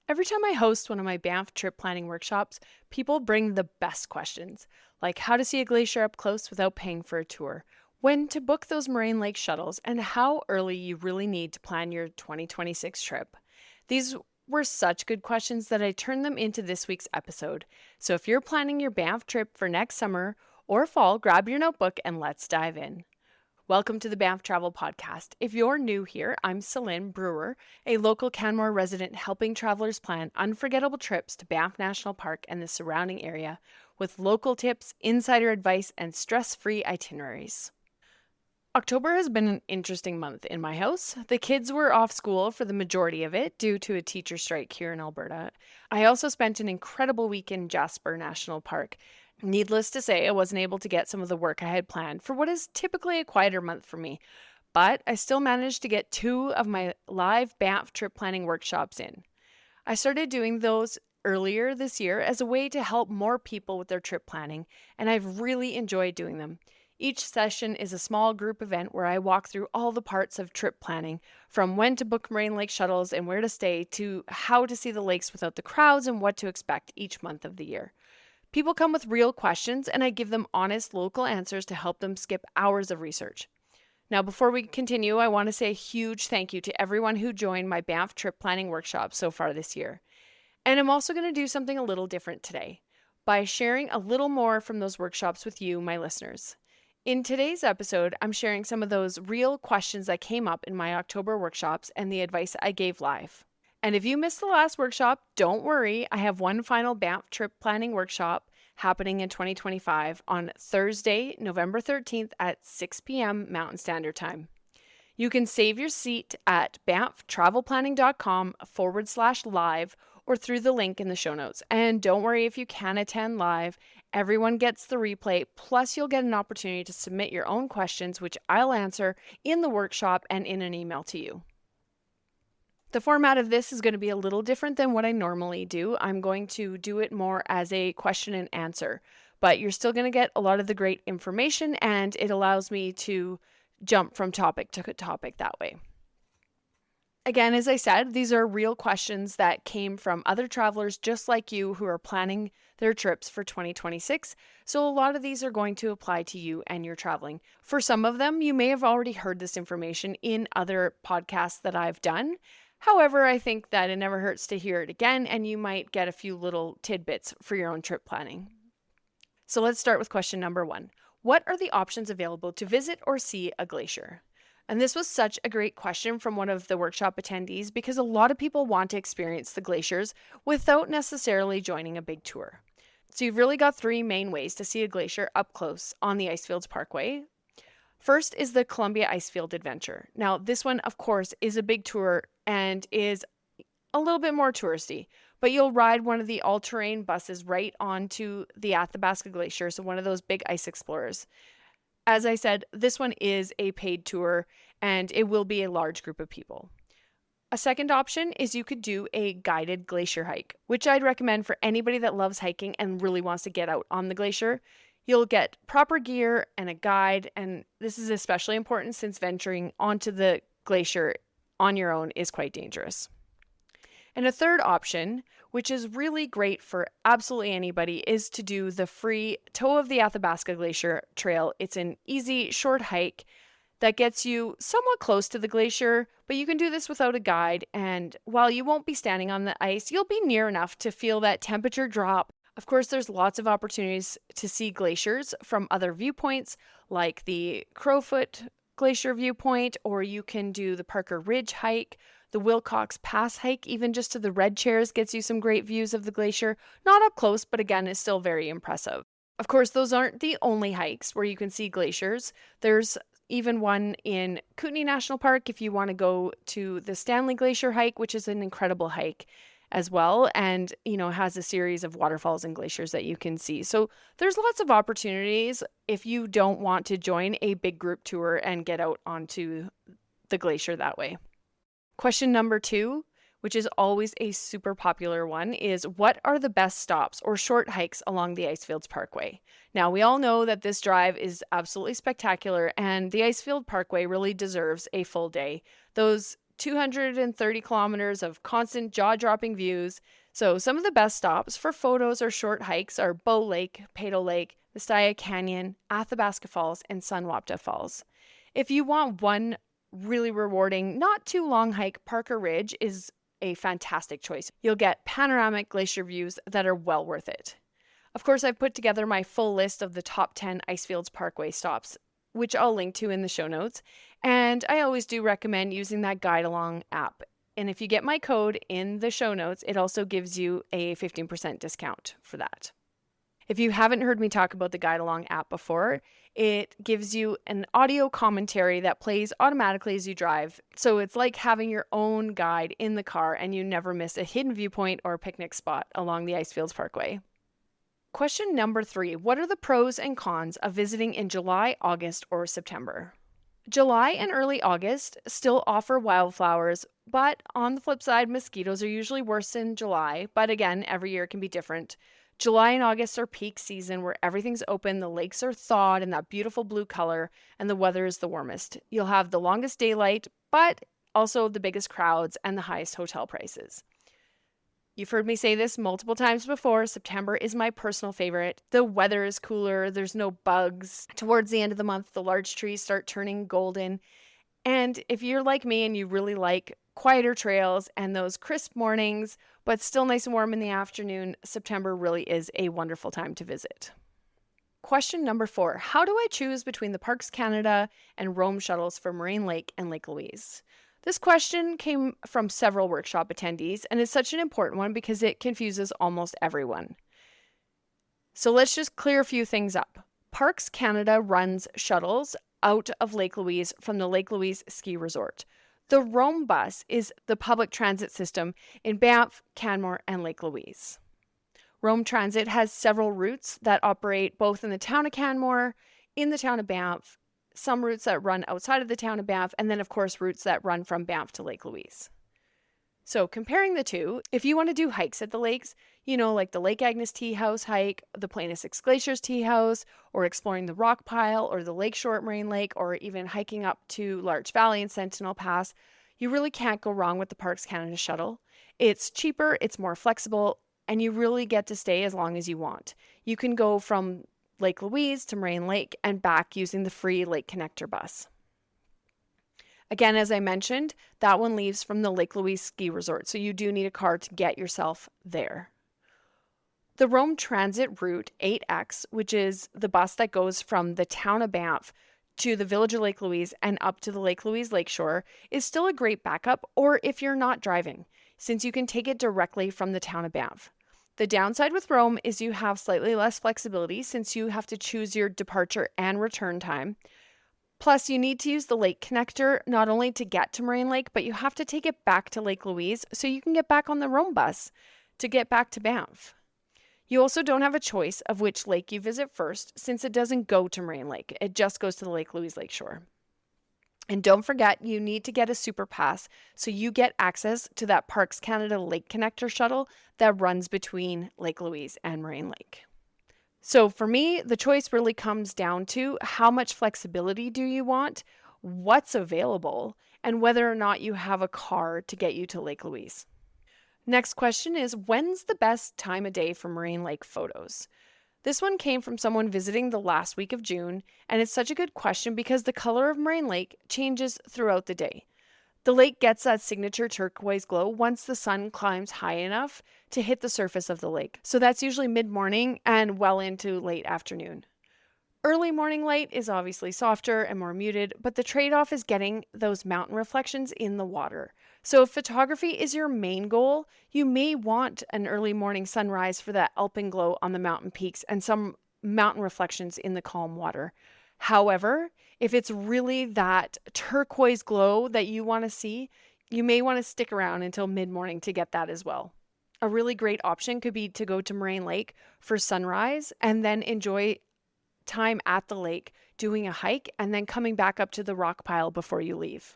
Every time I host one of my Banff Trip Planning Workshops, people bring the best questions, like how to see a glacier up close without paying for a tour, when to book those Moraine Lake shuttles, and how early you really need to plan your 2026 trip. These were such good questions that I turned them into this week's episode. So if you're planning your Banff trip for next summer or fall, grab your notebook and let's dive in. Welcome to the Banff Travel Podcast. If you're new here, I'm Celine, Brewer, a local Canmore resident helping travelers plan unforgettable trips to Banff National Park and the surrounding area with local tips, insider advice, and stress-free itineraries. October has been an interesting month in my house. The kids were off school for the majority of it due to a teacher strike here in Alberta. I also spent an incredible week in Jasper National Park. Needless to say, I wasn't able to get some of the work I had planned for what is typically a quieter month for me, but I still managed to get 2 of my live Banff trip planning workshops in. I started doing those earlier this year as a way to help more people with their trip planning, and I've really enjoyed doing them. Each session is a small group event where I walk through all the parts of trip planning, from when to book Moraine Lake shuttles and where to stay, to how to see the lakes without the crowds and what to expect each month of the year. People come with real questions, and I give them honest local answers to help them skip hours of research. Now, before we continue, I want to say a huge thank you to everyone who joined my Banff trip planning workshop so far this year. And I'm also going to do something a little different today by sharing a little more from those workshops with you, my listeners. In today's episode, I'm sharing some of those real questions that came up in my October workshops and the advice I gave live. And if you missed the last workshop, don't worry. I have one final Banff trip planning workshop happening in 2025 on Thursday, November 13th at 6 p.m. Mountain Standard Time. You can save your seat at banfftravelplanning.com/live or through the link in the show notes. And don't worry if you can attend live. Everyone gets the replay, plus you'll get an opportunity to submit your own questions, which I'll answer in the workshop and in an email to you. The format of this is going to be a little different than what I normally do. I'm going to do it more as a question and answer, but you're still going to get a lot of the great information, and it allows me to jump from topic to topic that way. Again, as I said, these are real questions that came from other travelers just like you who are planning their trips for 2026. So a lot of these are going to apply to you and your traveling. For some of them, you may have already heard this information in other podcasts that I've done. However, I think that it never hurts to hear it again, and you might get a few little tidbits for your own trip planning. So let's start with question number 1. What are the options available to visit or see a glacier? And this was such a great question from one of the workshop attendees because a lot of people want to experience the glaciers without necessarily joining a big tour. So you've really got 3 main ways to see a glacier up close on the Icefields Parkway. First is the Columbia Icefield Adventure. Now, this one, of course, is a big tour and is a little bit more touristy, but you'll ride one of the all-terrain buses right onto the Athabasca Glacier, so one of those big ice explorers. As I said, this one is a paid tour, and it will be a large group of people. A second option is you could do a guided glacier hike, which I'd recommend for anybody that loves hiking and really wants to get out on the glacier. You'll get proper gear and a guide, and this is especially important since venturing onto the glacier on your own is quite dangerous. And a third option, which is really great for absolutely anybody, is to do the free Toe of the Athabasca Glacier Trail. It's an easy, short hike that gets you somewhat close to the glacier, but you can do this without a guide. And while you won't be standing on the ice, you'll be near enough to feel that temperature drop. Of course, there's lots of opportunities to see glaciers from other viewpoints, like the Crowfoot Glacier viewpoint, or you can do the Parker Ridge hike. The Wilcox Pass hike, even just to the Red Chairs, gets you some great views of the glacier. Not up close, but again, is still very impressive. Of course, those aren't the only hikes where you can see glaciers. There's even one in Kootenay National Park if you want to go to the Stanley Glacier hike, which is an incredible hike as well, and has a series of waterfalls and glaciers that you can see. So there's lots of opportunities if you don't want to join a big group tour and get out onto the glacier that way. Question number 2, which is always a super popular one, is what are the best stops or short hikes along the Icefields Parkway? Now, we all know that this drive is absolutely spectacular, and the Icefield Parkway really deserves a full day. Those 230 kilometers of constant jaw-dropping views. So some of the best stops for photos or short hikes are Bow Lake, Peyto Lake, Vistaya Canyon, Athabasca Falls, and Sunwapta Falls. If you want one really rewarding, not too long hike, Parker Ridge is a fantastic choice. You'll get panoramic glacier views that are well worth it. Of course, I've put together my full list of the top 10 Icefields Parkway stops, which I'll link to in the show notes. And I always do recommend using that guide along app. And if you get my code in the show notes, it also gives you a 15% discount for that. If you haven't heard me talk about the Guide Along app before, it gives you an audio commentary that plays automatically as you drive. So it's like having your own guide in the car and you never miss a hidden viewpoint or picnic spot along the Icefields Parkway. Question number 3. What are the pros and cons of visiting in July, August, or September? July and early August still offer wildflowers, but on the flip side, mosquitoes are usually worse in July, but again, every year can be different. July and August are peak season where everything's open, the lakes are thawed in that beautiful blue color, and the weather is the warmest. You'll have the longest daylight, but also the biggest crowds and the highest hotel prices. You've heard me say this multiple times before, September is my personal favorite. The weather is cooler, there's no bugs. Towards the end of the month, the large trees start turning golden. And if you're like me and you really like quieter trails and those crisp mornings, but still nice and warm in the afternoon, September really is a wonderful time to visit. Question number 4. How do I choose between the Parks Canada and Roam shuttles for Moraine Lake and Lake Louise? This question came from several workshop attendees and is such an important one because it confuses almost everyone. So let's just clear a few things up. Parks Canada runs shuttles out of Lake Louise from the Lake Louise Ski Resort. The Roam bus is the public transit system in Banff, Canmore, and Lake Louise. Roam Transit has several routes that operate both in the town of Canmore, in the town of Banff, some routes that run outside of the town of Banff, and then of course routes that run from Banff to Lake Louise. So comparing the two, if you want to do hikes at the lakes, like the Lake Agnes Tea House hike, the Plain of Six Glaciers Tea House, or exploring the Rock Pile or the Lakeshore at Moraine Lake, or even hiking up to Larch Valley and Sentinel Pass, you really can't go wrong with the Parks Canada shuttle. It's cheaper, it's more flexible, and you really get to stay as long as you want. You can go from Lake Louise to Moraine Lake and back using the free Lake Connector bus. Again, as I mentioned, that one leaves from the Lake Louise Ski Resort, so you do need a car to get yourself there. The Roam Transit Route 8X, which is the bus that goes from the town of Banff to the village of Lake Louise and up to the Lake Louise Lakeshore, is still a great backup, or if you're not driving, since you can take it directly from the town of Banff. The downside with Roam is you have slightly less flexibility since you have to choose your departure and return time. Plus, you need to use the Lake Connector not only to get to Moraine Lake, but you have to take it back to Lake Louise so you can get back on the Roam bus to get back to Banff. You also don't have a choice of which lake you visit first since it doesn't go to Moraine Lake. It just goes to the Lake Louise Lakeshore. And don't forget, you need to get a super pass so you get access to that Parks Canada Lake Connector shuttle that runs between Lake Louise and Moraine Lake. So for me, the choice really comes down to how much flexibility do you want, what's available, and whether or not you have a car to get you to Lake Louise. Next question is, when's the best time of day for Moraine Lake photos? This one came from someone visiting the last week of June, and it's such a good question because the color of Moraine Lake changes throughout the day. The lake gets that signature turquoise glow once the sun climbs high enough to hit the surface of the lake. So that's usually mid-morning and well into late afternoon. Early morning light is obviously softer and more muted, but the trade-off is getting those mountain reflections in the water. So if photography is your main goal, you may want an early morning sunrise for that alpenglow on the mountain peaks and some mountain reflections in the calm water. However, if it's really that turquoise glow that you want to see, you may want to stick around until mid-morning to get that as well. A really great option could be to go to Moraine Lake for sunrise and then enjoy time at the lake doing a hike and then coming back up to the rock pile before you leave.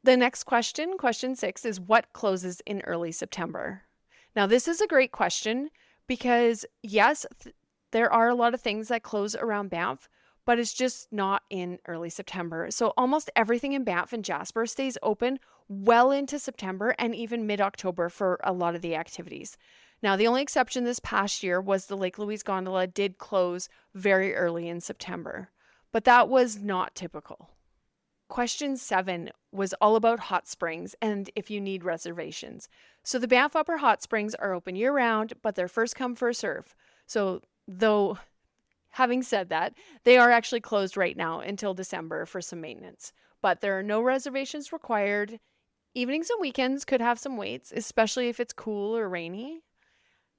The next question, question 6, is what closes in early September? Now, this is a great question because yes, there are a lot of things that close around Banff, but it's just not in early September. So almost everything in Banff and Jasper stays open well into September and even mid-October for a lot of the activities. Now, the only exception this past year was the Lake Louise gondola did close very early in September, but that was not typical. Question 7 was all about hot springs and if you need reservations. So the Banff Upper Hot Springs are open year-round, but they're first come, first serve. So though having said that, they are actually closed right now until December for some maintenance, but there are no reservations required. Evenings and weekends could have some waits, especially if it's cool or rainy.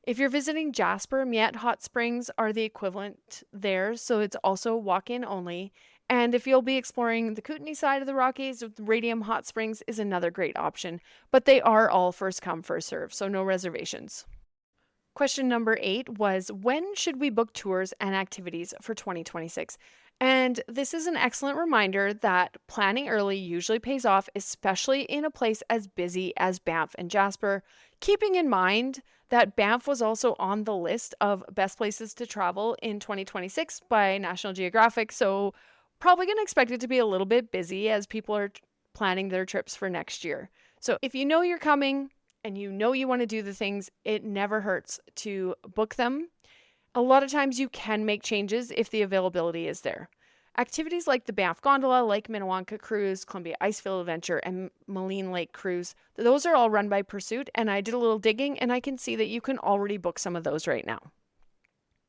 If you're visiting Jasper, Miette Hot Springs are the equivalent there, so it's also walk-in only. And if you'll be exploring the Kootenay side of the Rockies, Radium Hot Springs is another great option, but they are all first come, first serve, so no reservations. Question number 8 was, when should we book tours and activities for 2026? And this is an excellent reminder that planning early usually pays off, especially in a place as busy as Banff and Jasper, keeping in mind that Banff was also on the list of best places to travel in 2026 by National Geographic, so probably going to expect it to be a little bit busy as people are planning their trips for next year. So if you know you're coming and you know you want to do the things, it never hurts to book them. A lot of times you can make changes if the availability is there. Activities like the Banff Gondola, Lake Minnewanka Cruise, Columbia Icefield Adventure, and Moraine Lake Cruise, those are all run by Pursuit, and I did a little digging and I can see that you can already book some of those right now.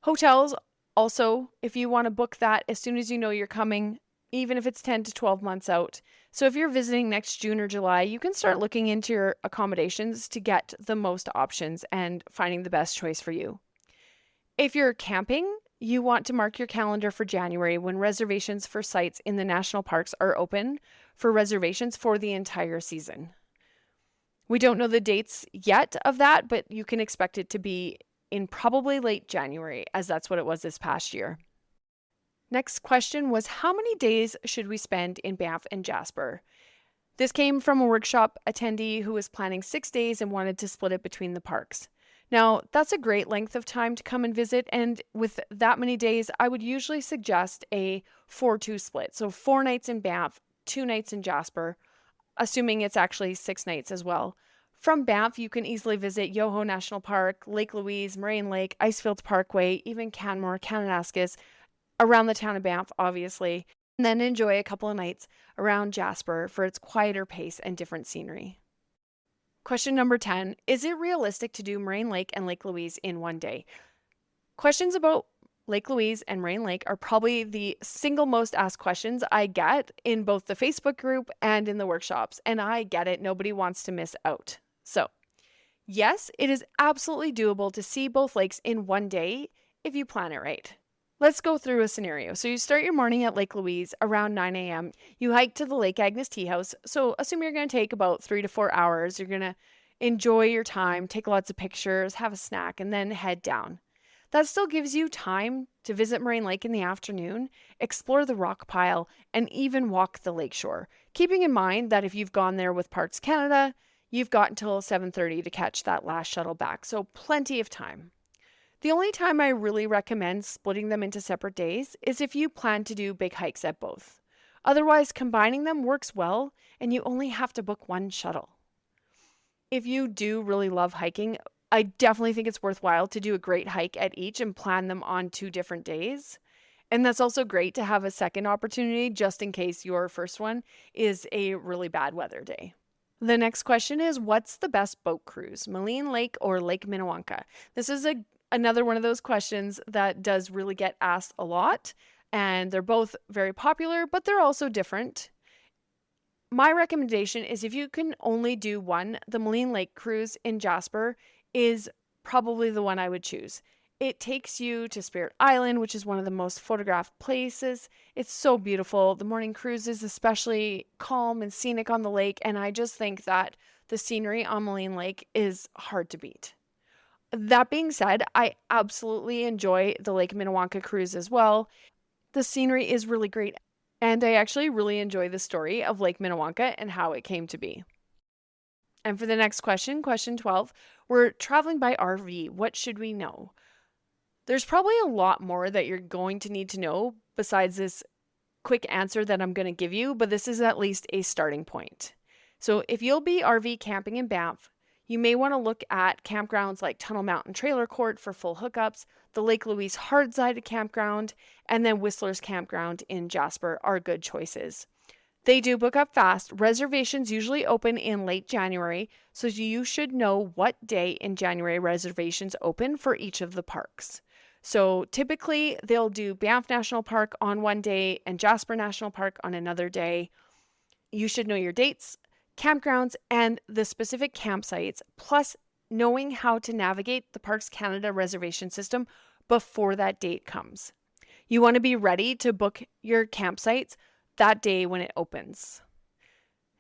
Hotels, also, if you want to book that as soon as you know you're coming, even if it's 10 to 12 months out. So if you're visiting next June or July, you can start looking into your accommodations to get the most options and finding the best choice for you. If you're camping, you want to mark your calendar for January when reservations for sites in the national parks are open for reservations for the entire season. We don't know the dates yet of that, but you can expect it to be in probably late January, as that's what it was this past year. Next question was, how many days should we spend in Banff and Jasper? This came from a workshop attendee who was planning 6 days and wanted to split it between the parks. Now, that's a great length of time to come and visit, and with that many days, I would usually suggest a 4-2 split. So 4 nights in Banff, 2 nights in Jasper, assuming it's actually 6 nights as well. From Banff, you can easily visit Yoho National Park, Lake Louise, Moraine Lake, Icefields Parkway, even Canmore, Kananaskis, around the town of Banff, obviously, and then enjoy a couple of nights around Jasper for its quieter pace and different scenery. Question number 10, is it realistic to do Moraine Lake and Lake Louise in one day? Questions about Lake Louise and Moraine Lake are probably the single most asked questions I get in both the Facebook group and in the workshops, and I get it, nobody wants to miss out. So, yes, it is absolutely doable to see both lakes in one day if you plan it right. Let's go through a scenario. So you start your morning at Lake Louise around 9 a.m. You hike to the Lake Agnes Tea House. So assume you're going to take about 3 to 4 hours. You're going to enjoy your time, take lots of pictures, have a snack, and then head down. That still gives you time to visit Moraine Lake in the afternoon, explore the rock pile, and even walk the lakeshore. Keeping in mind that if you've gone there with Parks Canada, you've got until 7:30 to catch that last shuttle back. So plenty of time. The only time I really recommend splitting them into separate days is if you plan to do big hikes at both. Otherwise, combining them works well, and you only have to book one shuttle. If you do really love hiking, I definitely think it's worthwhile to do a great hike at each and plan them on 2 different days. And that's also great to have a second opportunity just in case your first one is a really bad weather day. The next question is, what's the best boat cruise, Moraine Lake or Lake Minnewanka? This is another one of those questions that does really get asked a lot, and they're both very popular, but they're also different. My recommendation is if you can only do one, the Moraine Lake cruise in Jasper is probably the one I would choose. It takes you to Spirit Island, which is one of the most photographed places. It's so beautiful. The morning cruise is especially calm and scenic on the lake, and I just think that the scenery on Moraine Lake is hard to beat. That being said, I absolutely enjoy the Lake Minnewanka cruise as well. The scenery is really great, and I actually really enjoy the story of Lake Minnewanka and how it came to be. And for the next question, question 12, we're traveling by RV. What should we know? There's probably a lot more that you're going to need to know besides this quick answer that I'm going to give you, but this is at least a starting point. So if you'll be RV camping in Banff, you may want to look at campgrounds like Tunnel Mountain Trailer Court for full hookups, the Lake Louise hard-sided campground, and then Whistler's Campground in Jasper are good choices. They do book up fast. Reservations usually open in late January, so you should know what day in January reservations open for each of the parks. So typically they'll do Banff National Park on one day and Jasper National Park on another day. You should know your dates, campgrounds, and the specific campsites, plus knowing how to navigate the Parks Canada reservation system before that date comes. You want to be ready to book your campsites that day when it opens.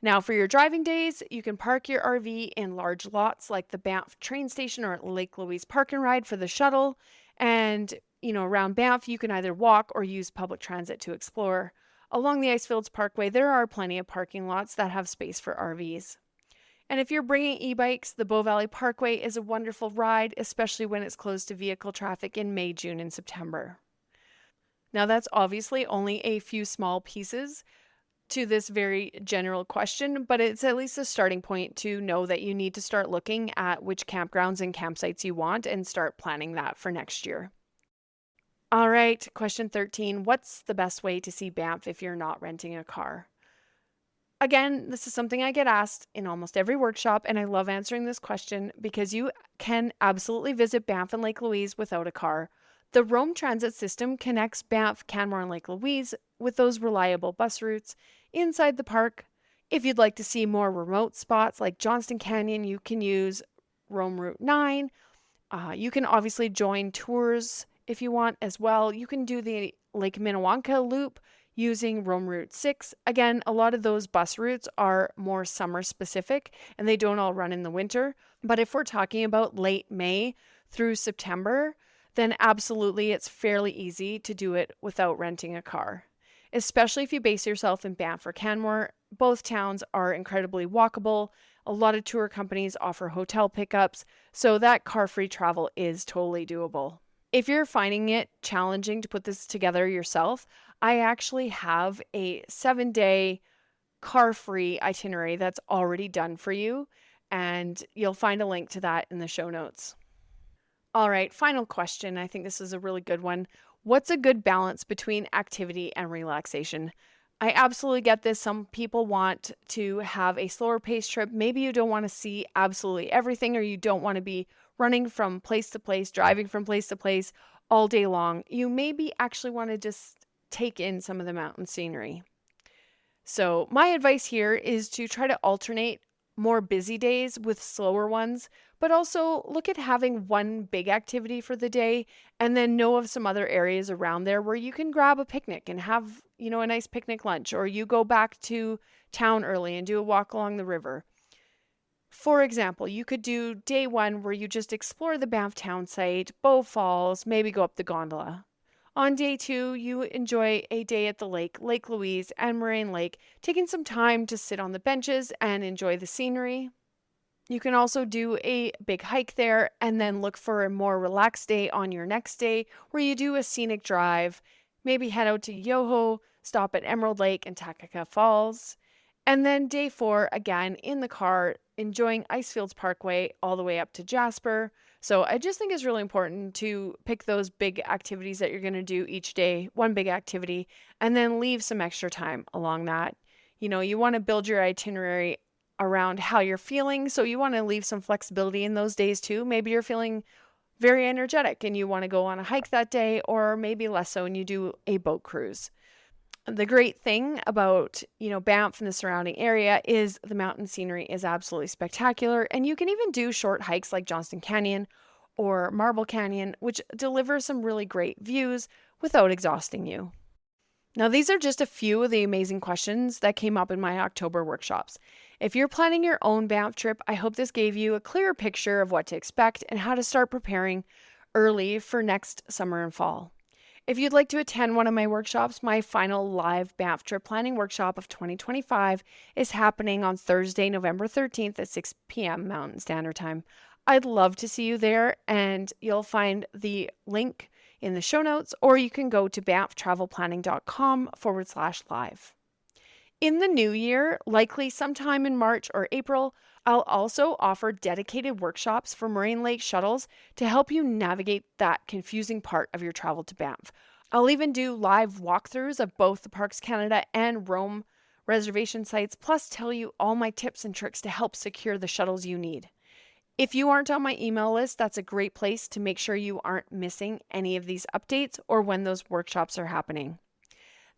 Now, for your driving days, you can park your RV in large lots like the Banff train station or Lake Louise Park and Ride for the shuttle. And, around Banff, you can either walk or use public transit to explore. Along the Icefields Parkway, there are plenty of parking lots that have space for RVs. And if you're bringing e-bikes, the Bow Valley Parkway is a wonderful ride, especially when it's closed to vehicle traffic in May, June, and September. Now, that's obviously only a few small pieces to this very general question, but it's at least a starting point to know that you need to start looking at which campgrounds and campsites you want and start planning that for next year. All right, question 13. What's the best way to see Banff if you're not renting a car? Again, this is something I get asked in almost every workshop, and I love answering this question because you can absolutely visit Banff and Lake Louise without a car. The Rome Transit system connects Banff, Canmore, and Lake Louise with those reliable bus routes inside the park. If you'd like to see more remote spots like Johnston Canyon, you can use Rome Route 9. You can obviously join tours if you want as well. You can do the Lake Minnewanka loop using Rome Route 6. Again, a lot of those bus routes are more summer specific and they don't all run in the winter. But if we're talking about late May through September, then absolutely it's fairly easy to do it without renting a car. Especially if you base yourself in Banff or Canmore, both towns are incredibly walkable. A lot of tour companies offer hotel pickups, so that car-free travel is totally doable. If you're finding it challenging to put this together yourself, I actually have a 7-day car-free itinerary that's already done for you, and you'll find a link to that in the show notes. All right, final question. I think this is a really good one. What's a good balance between activity and relaxation? I absolutely get this. Some people want to have a slower paced trip. Maybe you don't want to see absolutely everything, or you don't want to be running from place to place, driving from place to place all day long. You maybe actually want to just take in some of the mountain scenery. So my advice here is to try to alternate more busy days with slower ones, but also look at having one big activity for the day and then know of some other areas around there where you can grab a picnic and have, a nice picnic lunch, or you go back to town early and do a walk along the river. For example, you could do day one where you just explore the Banff town site, Bow Falls, maybe go up the gondola. On day 2, you enjoy a day at the lake, Lake Louise and Moraine Lake, taking some time to sit on the benches and enjoy the scenery. You can also do a big hike there and then look for a more relaxed day on your next day where you do a scenic drive, maybe head out to Yoho, stop at Emerald Lake and Takaka Falls. And then day 4, again in the car, enjoying Icefields Parkway all the way up to Jasper. So I just think it's really important to pick those big activities that you're going to do each day, one big activity, and then leave some extra time along that. You want to build your itinerary around how you're feeling, so you want to leave some flexibility in those days too. Maybe you're feeling very energetic and you want to go on a hike that day, or maybe less so and you do a boat cruise. The great thing about, Banff and the surrounding area is the mountain scenery is absolutely spectacular, and you can even do short hikes like Johnston Canyon or Marble Canyon, which deliver some really great views without exhausting you. Now, these are just a few of the amazing questions that came up in my October workshops. If you're planning your own Banff trip, I hope this gave you a clearer picture of what to expect and how to start preparing early for next summer and fall. If you'd like to attend one of my workshops, my final live Banff Trip Planning Workshop of 2025 is happening on Thursday, November 13th at 6 p.m. Mountain Standard Time. I'd love to see you there, and you'll find the link in the show notes, or you can go to banfftravelplanning.com/live. In the new year, likely sometime in March or April, I'll also offer dedicated workshops for Moraine Lake shuttles to help you navigate that confusing part of your travel to Banff. I'll even do live walkthroughs of both the Parks Canada and Rome reservation sites, plus tell you all my tips and tricks to help secure the shuttles you need. If you aren't on my email list, that's a great place to make sure you aren't missing any of these updates or when those workshops are happening.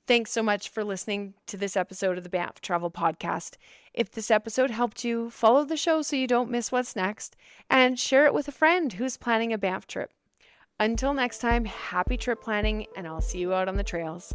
Thanks so much for listening to this episode of the Banff Travel Podcast. If this episode helped you, follow the show so you don't miss what's next, and share it with a friend who's planning a Banff trip. Until next time, happy trip planning, and I'll see you out on the trails.